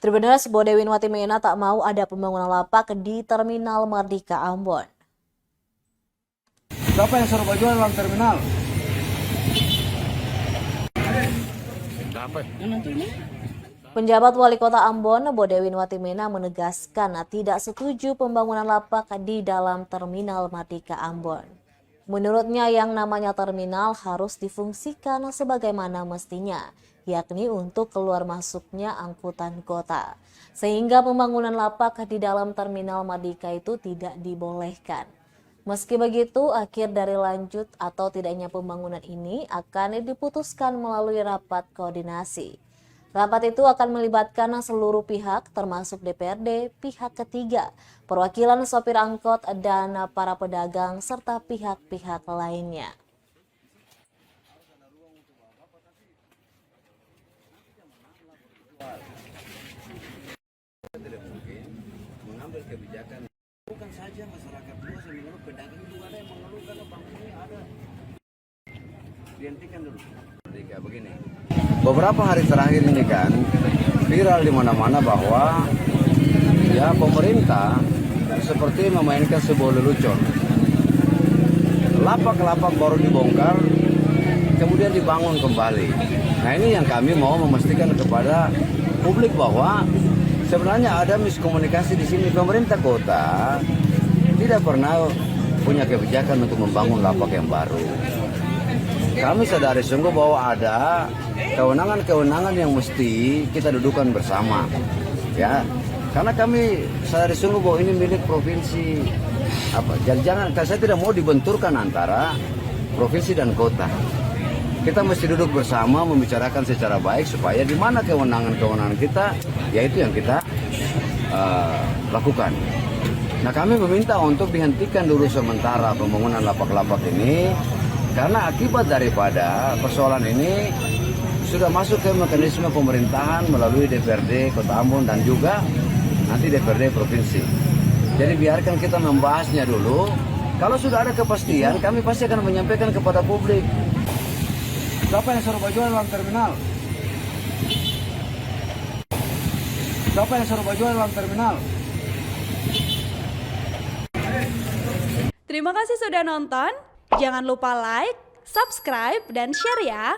Tribuners Bodewi Watimena tak mau ada pembangunan lapak di Terminal Mardika Ambon. Siapa yang suruh jual dalam terminal? Penjabat Wali Kota Ambon, Bodewi Watimena menegaskan tidak setuju pembangunan lapak di dalam Terminal Mardika Ambon. Menurutnya yang namanya terminal harus difungsikan sebagaimana mestinya, yakni untuk keluar masuknya angkutan kota. Sehingga pembangunan lapak di dalam Terminal Mardika itu tidak dibolehkan. Meski begitu, akhir dari lanjut atau tidaknya pembangunan ini akan diputuskan melalui rapat koordinasi. Rapat itu akan melibatkan seluruh pihak termasuk DPRD, pihak ketiga, perwakilan sopir angkot, dan para pedagang serta pihak-pihak lainnya. Mengambil kebijakan bukan saja masyarakat luas yang mengeluh, pedagang juga ada yang mengeluh karena bangunannya ada. Dihentikan dulu. Begini. Beberapa hari terakhir ini kan viral di mana-mana bahwa ya pemerintah seperti memainkan sebuah lelucon. Lapak-lapak baru dibongkar, kemudian dibangun kembali. Nah ini yang kami mau memastikan kepada publik bahwa sebenarnya ada miskomunikasi di sini. Pemerintah kota tidak pernah punya kebijakan untuk membangun lapak yang baru. Kami sadari sungguh bahwa ada kewenangan-kewenangan yang mesti kita dudukan bersama, ya. Karena kami sadari sungguh bahwa ini milik provinsi. Jangan, saya tidak mau dibenturkan antara provinsi dan kota. Kita mesti duduk bersama membicarakan secara baik supaya di mana kewenangan-kewenangan kita, yaitu yang kita lakukan. Nah, kami meminta untuk dihentikan dulu sementara pembangunan lapak-lapak ini. Karena akibat daripada persoalan ini sudah masuk ke mekanisme pemerintahan melalui DPRD Kota Ambon dan juga nanti DPRD Provinsi. Jadi biarkan kita membahasnya dulu. Kalau sudah ada kepastian, kami pasti akan menyampaikan kepada publik. Siapa yang suruh jual dalam terminal? Siapa yang suruh jual dalam terminal? Terima kasih sudah nonton. Jangan lupa like, subscribe, dan share ya.